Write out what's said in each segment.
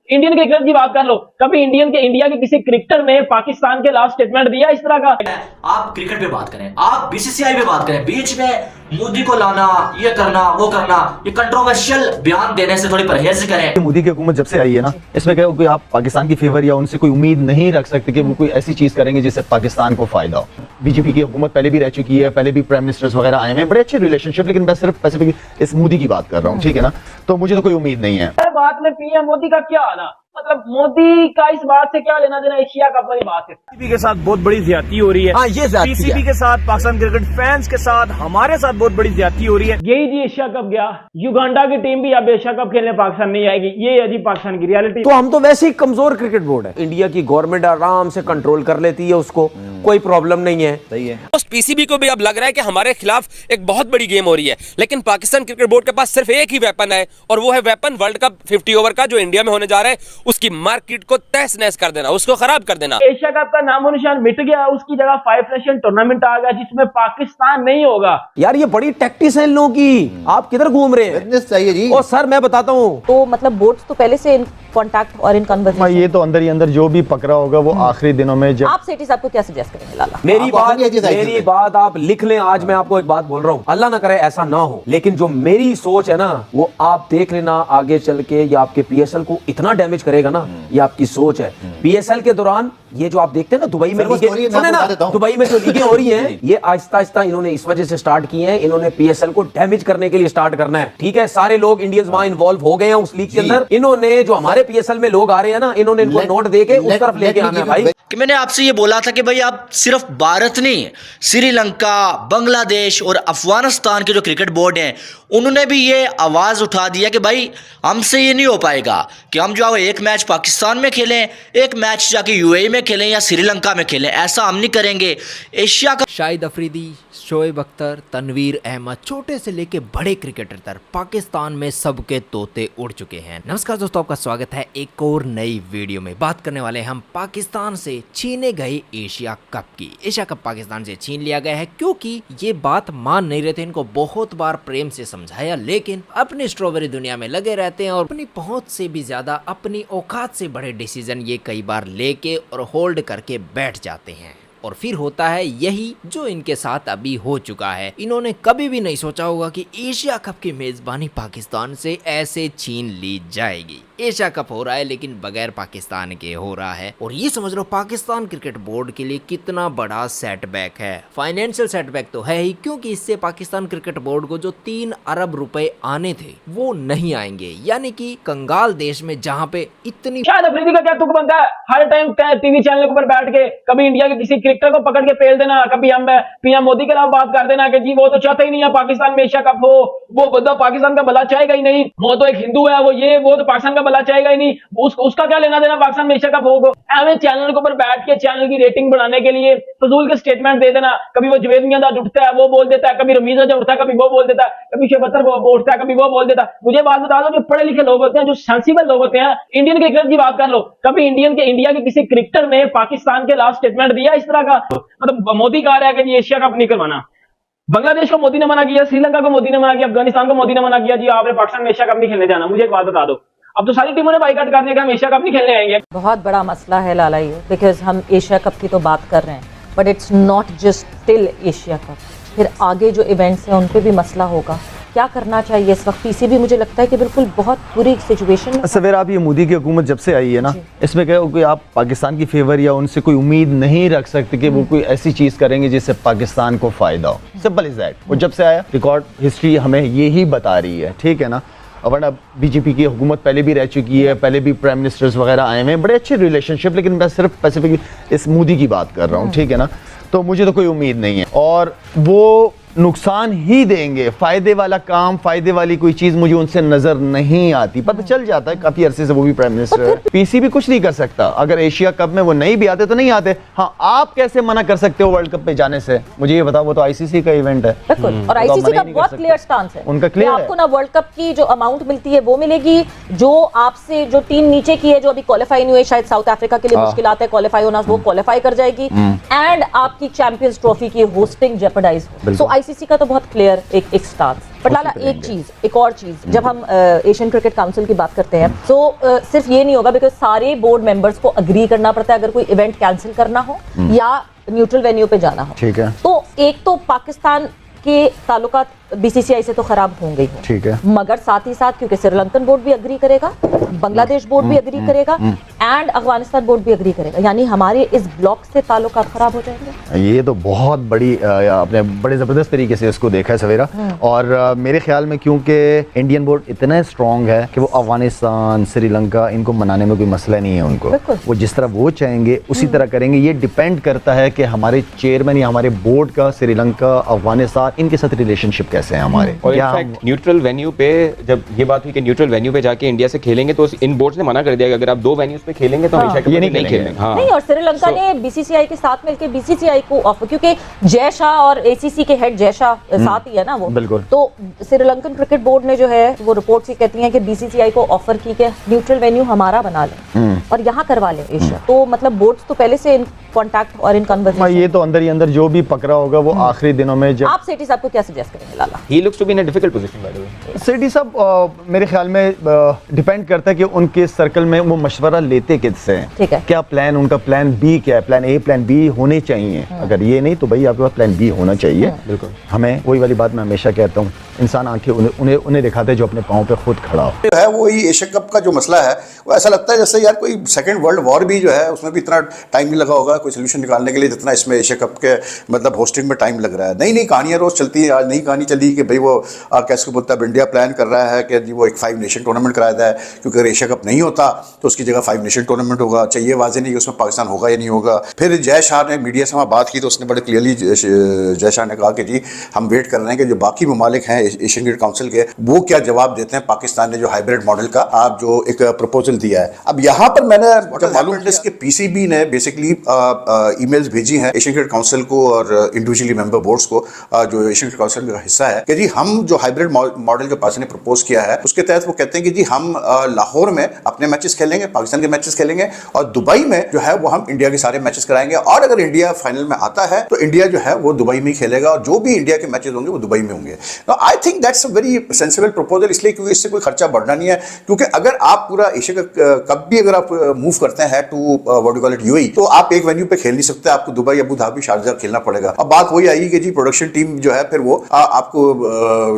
Indian cricket की बात कर लो, कभी इंडिया के किसी क्रिकेटर ने पाकिस्तान के लास्ट स्टेटमेंट दिया इस तरह का? आप क्रिकेट पे बात करें, आप बीसीसीआई पे बात करें, बीच में मोदी को लाना, ये करना, वो करना, ये कंट्रोवर्शियल बयान देने से थोड़ी परहेज करें। मोदी की हुकूमत जब से आई है ना, इसमें क्या कोई आप पाकिस्तान की फेवर या उनसे कोई उम्मीद नहीं रख सकते कि वो कोई ऐसी चीज करेंगे जिससे पाकिस्तान को फायदा हो। बीजेपी की हुकूमत पहले भी रह चुकी है, पहले भी प्राइम मिनिस्टर्स वगैरह आए हैं, बड़े अच्छे रिलेशनशिप, लेकिन मैं सिर्फ स्पेसिफिक इस मोदी की बात कर रहा हूँ, ठीक है ना। तो मुझे तो कोई उम्मीद नहीं है। बात में पीएम मोदी का क्या आना, मतलब मोदी का इस बात से क्या लेना देना, एशिया कप वाली बात है। पीसीबी के साथ बहुत बड़ी ज्यादती हो रही है। हाँ, ये ज्यादती पीसीबी के साथ, पाकिस्तान क्रिकेट फैंस के साथ, हमारे साथ बहुत बड़ी ज्यादती हो रही है। यही जी एशिया कप गया, युगांडा की टीम भी अब एशिया कप खेलने पाकिस्तान नहीं आएगी, ये है जी पाकिस्तान की रियलिटी। तो हम तो वैसे ही कमजोर क्रिकेट बोर्ड है, इंडिया की गवर्नमेंट आराम से कंट्रोल कर लेती है उसको, कोई प्रॉब्लम नहीं है। सही है। पीसीबी को भी अब लग रहा है कि हमारे खिलाफ एक बहुत बड़ी गेम हो रही है, लेकिन पाकिस्तान क्रिकेट बोर्ड के पास सिर्फ एक ही वेपन है, और वो है वेपन वर्ल्ड कप 50 ओवर का जो इंडिया में होने जा रहा है, उसकी मार्केट को तहस नहस कर देना, उसको खराब कर देना। एशिया कप का नामो निशान मिट गया, उसकी जगह 5 नेशन टूर्नामेंट आ गया जिसमें पाकिस्तान नहीं होगा। यार ये बड़ी टैक्टिस है इन लोगों की, आप किधर घूम रहे हैं? बिजनेस चाहिए जी। और सर मैं बताता हूँ, तो मतलब बोर्ड्स तो पहले से इन कांटेक्ट और इन कन्वर्सेशन, ये तो अंदर ही अंदर जो भी पकड़ा होगा वो आखिरी दिनों में जब आप सेठी साहब को क्या सजेस्ट करेंगे? लाला मेरी बात आप लिख लें। आज मैं आपको एक बात बोल रहा हूँ, अल्लाह ना करे ऐसा ना हो, लेकिन जो मेरी सोच है ना, वो आप देख लेना आगे चल के ये आपके पीएसएल को इतना डैमेज करेगा ना, ये आपकी सोच है। पीएसएल के दौरान ये जो आप देखते हैं ना, दुबई में लीगें, सुने ना, दुबई में जो लीगें हो रही हैं, ये आहिस्ता आहिस्ता इन्होंने इस वजह से स्टार्ट की हैं, इन्होंने पीएसएल को डैमेज करने के लिए स्टार्ट करना है, ठीक है। सारे लोग इंडियंस वहां इन्वॉल्व हो गए हैं उस लीग के अंदर। इन्होंने जो हमारे पीएसएल में लोग आ रहे हैं ना, इन्होंने इनको नोट देके उस तरफ लेके आना है भाई। कि मैंने आपसे ये बोला था कि भाई आप सिर्फ भारत नहीं, श्रीलंका, बांग्लादेश और अफगानिस्तान के जो क्रिकेट बोर्ड हैं, उन्होंने भी ये आवाज़ उठा दिया कि भाई हमसे ये नहीं हो पाएगा कि हम जो है एक मैच पाकिस्तान में खेलें, एक मैच जाके यूएई में खेलें या श्रीलंका में खेलें, ऐसा हम नहीं करेंगे। एशिया का शाहिद अफरीदी, शोएब अख्तर, तनवीर अहमद, छोटे से लेके बड़े क्रिकेटर तक पाकिस्तान में सबके तोते उड़ चुके हैं। नमस्कार दोस्तों, आपका स्वागत है एक और नई वीडियो में। बात करने वाले हैं हम पाकिस्तान से छीने गए एशिया कप की। एशिया कप पाकिस्तान से छीन लिया गया है क्योंकि ये बात मान नहीं रहे थे, इनको बहुत बार प्रेम से समझाया, लेकिन अपनी स्ट्रॉबेरी दुनिया में लगे रहते हैं और अपनी पहुंच से भी ज्यादा, अपनी औकात से बड़े डिसीजन ये कई बार लेके और होल्ड करके बैठ जाते हैं, और फिर होता है यही जो इनके साथ अभी हो चुका है। इन्होंने कभी भी नहीं सोचा होगा कि एशिया कप की मेजबानी पाकिस्तान से ऐसे छीन ली जाएगी। एशिया कप हो रहा है लेकिन बगैर पाकिस्तान के हो रहा है, और ये समझ लो पाकिस्तान क्रिकेट बोर्ड के लिए कितना बड़ा सेटबैक है। फाइनेंशियल सेटबैक तो है ही, क्योंकि इससे पाकिस्तान क्रिकेट बोर्ड को जो 3 अरब रुपए आने थे वो नहीं आएंगे, यानी कि कंगाल देश में जहाँ पे इतनी। शाहिद अफरीदी का क्या तुक बनता है, हर टाइम टीवी चैनल के ऊपर बैठ के कभी इंडिया के किसी क्रिकेटर को पकड़ के पेल देना, कभी हम पीएम मोदी के खिलाफ बात कर देना कि जी वो तो चाहते ही नहीं है पाकिस्तान में एशिया कप हो, वो बंदा पाकिस्तान का भला चाहेगा ही नहीं, वो तो एक हिंदू है, वो तो पाकिस्तान का भला चाहेगा ही नहीं, उसका क्या लेना देना पाकिस्तान में एशिया कप होगा। हमें चैनल के ऊपर बैठ के चैनल की रेटिंग बढ़ाने के लिए फजूल के स्टेटमेंट दे देना, कभी वो जवेद मियांदाद उठता है वो बोल देता है, कभी रमीज अजहर उठता है कभी वो बोल देता है, कभी शोएब अख्तर उठता है कभी वो बोल देता है। मुझे बात बता दो, जो पढ़े लिखे लोग होते हैं, जो सेंसिबल लोग होते हैं, इंडियन क्रिकेट की बात कर लो, कभी इंडिया के किसी क्रिकेटर ने पाकिस्तान के लास्ट स्टेटमेंट दिया इस तरह का? मतलब मोदी कह रहा है कि एशिया कप नहीं करवाना, बांग्लादेश को मोदी ने मना किया, श्रीलंका को मोदी ने मना किया, अफगानिस्तान को मोदी ने मना किया, जी आपने पाकिस्तान में एशिया कप नहीं खेलने जाना। मुझे एक बात बता दो, अब तो सारी टीमों ने बाइकआउट कर दिया कि हम एशिया कप नहीं खेलने आएंगे। बहुत बड़ा मसला है लाला ये, बिकॉज हम एशिया कप की तो बात कर रहे हैं, but it's not just still Asia cup, फिर आगे जो इवेंट्स हैं उन पे भी मसला होगा। क्या करना चाहिए इस वक्त? पीसीबी मुझे लगता है कि बिल्कुल बहुत बुरी सिचुएशन में। सवेरा आप ये मोदी की हुकूमत जब से आई है ना, इसमें क्या कोई आप पाकिस्तान की फेवर या उनसे कोई उम्मीद नहीं रख सकते कि वो कोई ऐसी चीज करेंगे जिससे पाकिस्तान को फायदा हो। Simple is that. वो जब से आया, रिकॉर्ड हिस्ट्री हमें ये ही बता रही है, ठीक है ना। वरना बीजेपी की हुकूमत पहले भी रह चुकी है, पहले भी प्राइम मिनिस्टर्स वगैरह आए हैं, बड़े अच्छे रिलेशनशिप, लेकिन मैं सिर्फ स्पेसिफिक इस मोदी की बात कर रहा हूँ, ठीक है ना। तो मुझे तो कोई उम्मीद नहीं है, और वो नुकसान ही देंगे। फायदे वाला काम, फायदे वाली कोई चीज मुझे उनसे नजर नहीं आती। पता चल जाता है काफी अरसे से वो भी प्राइम मिनिस्टर है। पीसीबी कुछ नहीं कर सकता, अगर एशिया कप में वो नहीं भी आते तो नहीं आते। हाँ, आप कैसे मना कर सकते हो वर्ल्ड कप पे जाने से? मुझे ये बताओ, वो तो आईसीसी का इवेंट है। बिल्कुल, और आईसीसी का बहुत क्लियर स्टांस है, उनका क्लियर है। आपको ना वर्ल्ड कप की जो अमाउंट मिलती है वो मिलेगी, जो आपसे जो टीम नीचे की है, जो अभी क्वालिफाई नहीं हुई, शायद साउथ अफ्रीका के लिए मुश्किल आता है क्वालिफाई होना, वो क्वालिफाई कर जाएगी, एंड आपकी चैंपियंस ट्रॉफी की होस्टिंग जेपरडाइज हो। सो आईसीसी का तो बहुत क्लियर एक स्टांस। बट लाला एक और चीज जब हम एशियन क्रिकेट काउंसिल की बात करते हैं तो सिर्फ ये नहीं होगा, बिकॉज सारे बोर्ड मेंबर्स को अग्री करना पड़ता है अगर कोई इवेंट कैंसिल करना हो या न्यूट्रल वेन्यू पे जाना हो। ठीक है। तो एक तो पाकिस्तान के ताल्लुकात बीसीसीआई से तो खराब होंगे ही, ठीक है, मगर साथ ही साथ क्योंकि श्रीलंकन बोर्ड भी अग्री करेगा, बांग्लादेश बोर्ड भी अग्री करेगा एंड अफगानिस्तान बोर्ड भी अग्री करेगा, यानी हमारे इस ब्लॉक से ताल्लुकात खराब हो जाएंगे। ये तो बहुत बड़ी आपने बड़े ज़बरदस्त तरीके से इसको देखा है सवेरा। और मेरे ख्याल में क्योंकि इंडियन बोर्ड इतना स्ट्रॉन्ग है कि वो अफगानिस्तान, श्रीलंका इनको मनाने में कोई मसला नहीं है उनको, वो जिस तरह वो चाहेंगे उसी तरह करेंगे। ये डिपेंड करता है कि हमारे चेयरमैन या हमारे बोर्ड का श्रीलंका, अफगानिस्तान इनके साथ रिलेशनशिप कैसे है हमारे। और इनफैक्ट न्यूट्रल वेन्यू पे जब ये बात हुई कि न्यूट्रल वेन्यू पे जाके इंडिया से खेलेंगे तो इन बोर्ड्स ने मना कर दिया कि अगर आप 2 वेन्यूज पे खेलेंगे तो हमेशा ये नहीं खेलेंगे। हाँ। नहीं, और श्रीलंका ने बीसीसीआई के साथ मिलकर बीसीसीआई को ऑफर, क्योंकि जय शाह और एसीसी के हेड जय शाह साथ ही है ना वो, बिल्कुल। तो श्रीलंकन क्रिकेट बोर्ड ने जो है वो रिपोर्ट्स ये कहती हैं कि बीसीसीआई को ऑफर की कि न्यूट्रल वेन्यू हमारा बना लें और यहाँ करवा लें एशिया। तो मतलब बोर्ड्स तो पहले से इन कांटेक्ट और इन कन्वर्सेशन। ये तो अंदर ही अंदर जो भी पकड़ा होगा वो आखिरी दिनों में जब आप सेठी साहब को क्या सजेस्ट करेंगे लाला? He looks to be in a difficult position by the way. सेठी साहब मेरे ख्याल में डिपेंड करता है कि उनके सर्कल में वो मशवरा लेते किससे हैं। ठीक है। क्या प्लान, उनका प्लान बी क्या है, प्लान ए प्लान बी होने चाहिए। अगर ये नहीं तो भाई आपके पास प्लान बी होना चाहिए। बिल्कुल। हमें वही वाली बात मैं हमेशा कहता हूँ, इंसान आंखें उन्हें दिखाते हैं जो अपने पाँव पे खुद खड़ा हो। जो है वो ही एशिया कप का जो मसला है वो ऐसा लगता है जैसे यार कोई सेकंड वर्ल्ड वॉर भी जो है उसमें भी इतना टाइम नहीं लगा होगा कोई सोल्यूशन निकालने के लिए जितना इसमें एशिया कप के मतलब होस्टिंग में टाइम लग रहा है। नई नई कहानियां रोज चलती है। आज नई कहानी चली कि भाई वो कैसे बोलता है इंडिया प्लान कर रहा है कि जी वो एक 5 नेशन टूर्नामेंट कराया है, क्योंकि अगर एशिया कप नहीं होता तो उसकी जगह 5 नेशन टूर्नामेंट होगा। चाहिए वाजे नहीं कि उसमें पाकिस्तान होगा या नहीं होगा। फिर जय शाह ने मीडिया से वहाँ बात की तो उसने बड़े क्लियरली जय शाह ने कहा कि जी हम वेट कर रहे हैं कि जो बाकी ममालिक हैं एशियन क्रिकेट काउंसिल के वो क्या जवाब देते हैं पाकिस्तान ने जो हाइब्रिड मॉडल का आप जो एक प्रपोजल दिया है। अब यहाँ पर मैंने जब मालूम के पीसीबी ने बेसिकली ईमेल्स भेजी हैं एशियन क्रिकेट काउंसिल को और इंडिविजुअली मेंबर बोर्ड्स को जो एशियन क्रिकेट काउंसिल का हिस्सा है कि जी हम जो हाइब्रिड मॉडल जो पाकिस्तान ने प्रपोज किया है उसके तहत वो कहते हैं कि जी हम लाहौर में अपने मैचेस खेलेंगे, पाकिस्तान के मैचेस खेलेंगे और दुबई में जो है वो हम इंडिया के सारे मैचेस कराएंगे। और अगर इंडिया फाइनल में आता है तो इंडिया जो है वो दुबई में ही खेलेगा और जो भी इंडिया के मैचेस होंगे वो दुबई में होंगे। I think that's a very sensible proposal, इसलिए क्योंकि इससे कोई खर्चा बढ़ना नहीं है। क्योंकि अगर आप पूरा एशिया कप भी अगर आप मूव करते हैं to what you call it UAE तो आप एक वेन्यू पे खेल नहीं सकते, आपको दुबई, अबू धाबी, शारजा खेलना पड़ेगा। अब बात वही आई कि जी प्रोडक्शन टीम जो है फिर वो आपको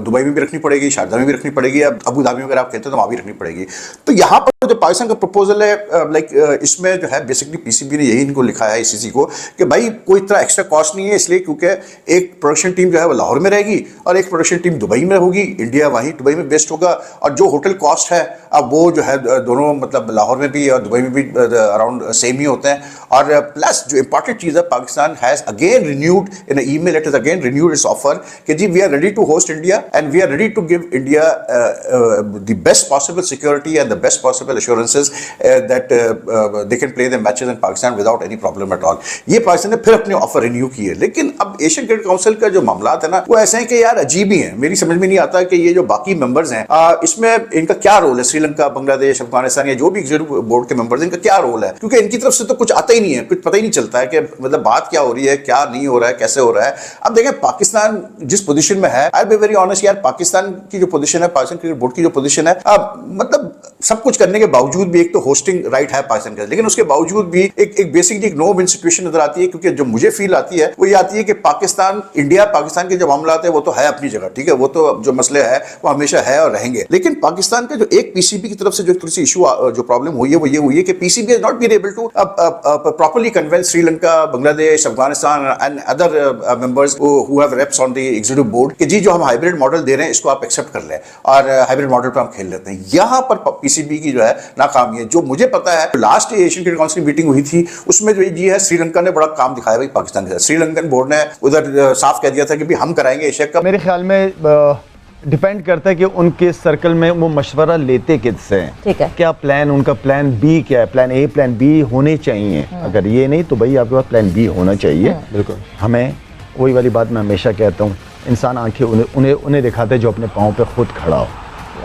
दुबई में भी रखनी पड़ेगी, शारजा में भी रखनी पड़ेगी, अबू धाबी में अगर आप खेलते हैं तो वहां भी रखनी पड़ेगी। तो यहाँ पर जो पाकिस्तान का प्रपोजल है लाइक इसमें जो है बेसिकली पीसीबी ने यही इनको लिखा है आईसीसी को कि भाई कोई इतना एक्स्ट्रा कॉस्ट नहीं है, इसलिए क्योंकि एक प्रोडक्शन टीम जो है वो लाहौर में रहेगी और एक प्रोडक्शन टीम दुबई में होगी, इंडिया वहीं दुबई में बेस्ड होगा। और जो होटल कॉस्ट है अब वो जो है दोनों मतलब लाहौर में भी और दुबई में भी अराउंड सेम ही होते हैं। और प्लस जो इंपॉर्टेंट चीज़ है, Pakistan has again renewed in email, it is again renewed its offer कि जी we are ready to host India and we are ready to give India the best possible security and the best possible assurances that they can play the matches in Pakistan without any problem at all. ये पाकिस्तान ने फिर अपने offer renew किए। लेकिन अब Asian cricket council का जो मामला है ना वो ऐसे हैं कि यार अजीब ही है। मेरी समझ में नहीं आता कि ये जो बाकी मेंबर्स हैं इसमें इनका क्या रोल है। श्रीलंका, बांग्लादेश, अफगानिस्तान या जो भी एग्जीक्यूटिव बोर्ड के मेंबर्स इनका क्या रोल है, क्योंकि इनकी तरफ से तो कुछ आता ही नहीं है, कुछ पता ही नहीं चलता है कि मतलब बात क्या हो रही है, क्या नहीं हो रहा है, कैसे हो रहा है। अब देखें पाकिस्तान जिस पोजीशन में है, आई बी वेरी ऑनेस्ट यार, पाकिस्तान की जो पोजीशन है, पाकिस्तान क्रिकेट बोर्ड की जो पोजीशन है, मतलब सब कुछ करने के बावजूद भी एक तो होस्टिंग राइट है पाकिस्तान का, लेकिन उसके बावजूद भी एक बेसिकली एक नो विन सिचुएशन नजर आती है। क्योंकि जो मुझे फील आती है वो ये आती है कि पाकिस्तान, इंडिया पाकिस्तान के जो मामला आते हैं वो तो है अपनी जगह, ठीक है, वो तो जो मसले है वो हमेशा है और रहेंगे। लेकिन पाकिस्तान का जो एक पीसीबी की तरफ से जो थोड़ी सी इशू जो प्रॉब्लम हुई है वो ये हुई है कि PCB has not been able to properly convince Sri Lanka, Bangladesh, Afghanistan and other members who have reps on the executive board कि जी जो हम हाइब्रिड मॉडल दे रहे हैं इसको आप एक्सेप्ट कर लें और हाइब्रिड मॉडल पर हम खेल लेते हैं। यहां पर पीसीबी की जो है नाकामी है। जो मुझे पता है last Asian cricket council meeting हुई थी उसमें जो ये है श्रीलंका ने बड़ा काम दिखाया भाई पाकिस्तान के साथ। श्रीलंकन बोर्ड ने उधर साफ कह दिया था कि भी हम कराएंगे एशिया कप। मेरे ख्याल में डिपेंड करता है कि उनके सर्कल में वो मशवरा लेते किससे हैं। ठीक है। क्या प्लान, उनका प्लान बी क्या है, प्लान ए प्लान बी होने चाहिए। अगर ये नहीं तो भाई आपके पास प्लान बी होना चाहिए। बिल्कुल। हमें वही वाली बात मैं हमेशा कहता हूँ, इंसान आंखें उन्हें दिखाते हैं जो अपने पाँव पे खुद खड़ा हो।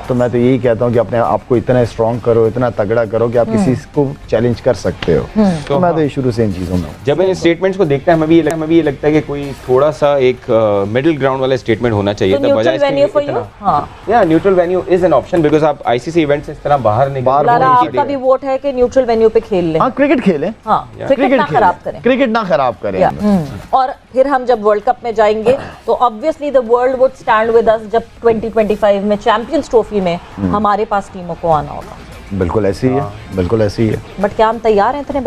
तो मैं तो यही कहता हूँ कि अपने आप को इतना स्ट्रॉन्ग करो, इतना तगड़ा करो कि आप किसी को चैलेंज कर सकते हो। तो मैं तो ये शुरू से इन चीज़ों में हूँ। जब इन स्टेटमेंट्स को देखते हैं हमें भी ये लगता है कि कोई थोड़ा सा एक मिडिल ग्राउंड वाला स्टेटमेंट होना चाहिए था, बजाय इसके neutral venue is an option, because आप आईसीसी इवेंट से इस तरह बाहर नहीं लारा, आपका भी वोट है कि न्यूट्रल वेन्यू पे खेल लें। हाँ, क्रिकेट खेलें, हाँ, क्रिकेट ना खराब करें, क्रिकेट ना खराब करें। और फिर हम जब वर्ल्ड कप में जाएंगे तो obviously the world would stand with us जब 2025 में चैंपियंस ट्रॉफी में हमारे पास टीमों को आना होगा। बिल्कुल ऐसी ही है, बिल्कुल ऐसी ही है। बट क्या हम तैयार हैं इतने